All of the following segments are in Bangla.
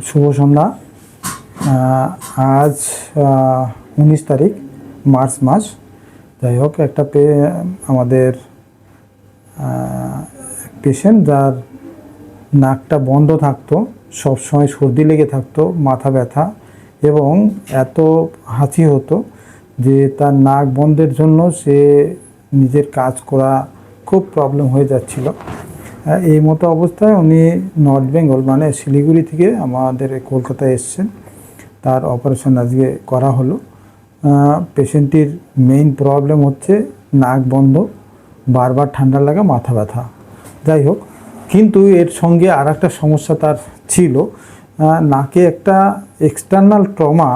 শুভ সন্ধ্যা। আজ 19 তারিখ মার্চ মাস। যাই হোক, আমাদের পেশেন্ট যার নাকটা বন্ধ থাকতো, সবসময় সর্দি লেগে থাকতো, মাথা ব্যথা এবং এত হাঁচি হতো যে তার নাক বন্ধের জন্য সে নিজের কাজ করা খুব প্রবলেম হয়ে যাচ্ছিল। এই মতো অবস্থায় উনি নর্থ বেঙ্গল মানে শিলিগুড়ি থেকে আমাদের কলকাতায় এসছেন। তার অপারেশন আজকে করা হলো। পেশেন্টটির মেইন প্রবলেম হচ্ছে নাক বন্ধ, বারবার ঠান্ডা লাগা, মাথা ব্যথা। যাই হোক, কিন্তু এর সঙ্গে আর একটা সমস্যা তার ছিল। নাকে একটা এক্সটার্নাল ট্রমা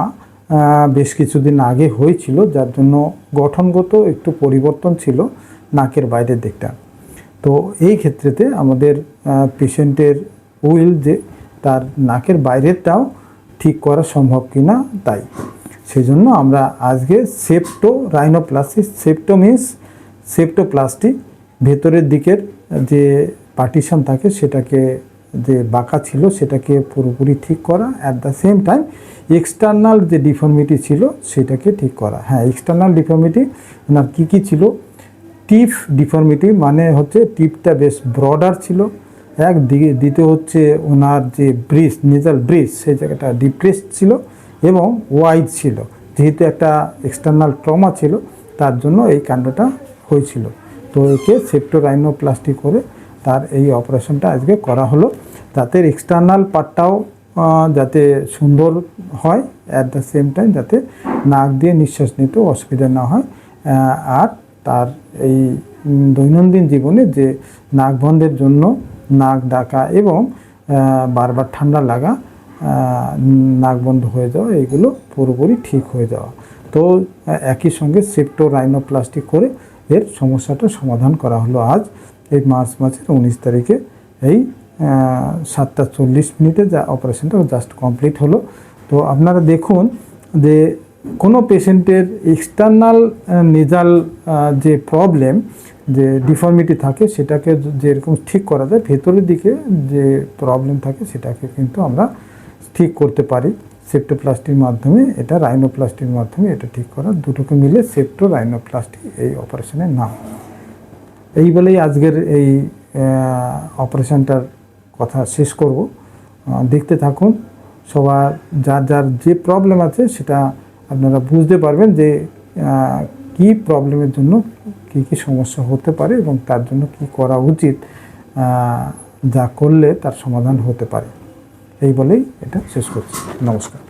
বেশ কিছুদিন আগে হয়েছিল, যার জন্য গঠনগত একটু পরিবর্তন ছিল নাকের বাইরের দিকটা। তো এই ক্ষেত্রেতে আমাদের পেশেন্টের উইল যে তার নাকের বাইরেরটাও ঠিক করা সম্ভব কিনা, তাই সেই জন্য আমরা আজকে সেপ্টো রাইনোপ্লাস্টি, সেপ্টো মিন্স সেপ্টোপ্লাস্টি, ভেতরের দিকের যে পার্টিশন থাকে সেটাকে, যে বাঁকা ছিল সেটাকে পুরোপুরি ঠিক করা, at the same time external যে ডিফর্মিটি ছিল সেটাকে ঠিক করা। হ্যাঁ, এক্সটার্নাল ডিফর্মিটি ওনার কী কী ছিল? টিপ ডিফর্মিটি, মানে হচ্ছে টিপটা বেশ ব্রডার ছিল একদিকে, দ্বিতীয় হচ্ছে ওনার যে ব্রিজ, নেজাল ব্রিজ, সেই জায়গাটা ডিপ্রেসড ছিল এবং ওয়াইড ছিল। যেহেতু একটা এক্সটার্নাল ট্রমা ছিল, তার জন্য এই কাণ্ডটা হয়েছিল। তো একে সেপ্টোরাইনোপ্লাস্টি করে তার এই অপারেশনটা আজকে করা হলো, যাতে এক্সটার্নাল পার্টটাও যাতে সুন্দর হয়, অ্যাট দ্য সেম টাইম যাতে নাক দিয়ে নিঃশ্বাস নিতেও অসুবিধা না হয়। আর তার এই দৈনন্দিন জীবনে যে নাক বন্ধের জন্য নাক ডাকা এবং বারবার ঠান্ডা লাগা, নাক বন্ধ হয়ে যাওয়া, এইগুলো পুরোপুরি ঠিক হয়ে যাওয়া। তো একই সঙ্গে সেপ্টোরাইনোপ্লাস্টি করে এর সমস্যাটা সমাধান করা হলো আজ এই মার্চ মাসের 19 তারিখে। এই 7:40 যা অপারেশনটা জাস্ট কমপ্লিট হলো। তো আপনারা দেখুন যে কোনো পেশেন্টের এক্সটার্নাল নেজাল যে প্রবলেম, যে ডিফর্মিটি থাকে, সেটাকে যেরকম ঠিক করা যায়, ভেতরের দিকে যে প্রবলেম থাকে সেটাকে কিন্তু আমরা ঠিক করতে পারি সেপ্টোপ্লাস্টির মাধ্যমে। এটা রাইনোপ্লাস্টির মাধ্যমে এটা ঠিক করা, দুটোকে মিলে সেপ্টো রাইনোপ্লাস্টি এই অপারেশনের নাম। এই বলেই আজকের এই অপারেশনটার কথা শেষ করব। দেখতে থাকুন। সবার যার যার যে প্রবলেম আছে সেটা আপনারা বুঝতে পারবেন যে কি প্রবলেমের জন্য কি কি সমস্যা হতে পারে এবং তার জন্য কি করা উচিত, যা করলে তার সমাধান হতে পারে। এই বলেই এটা শেষ করছি। নমস্কার।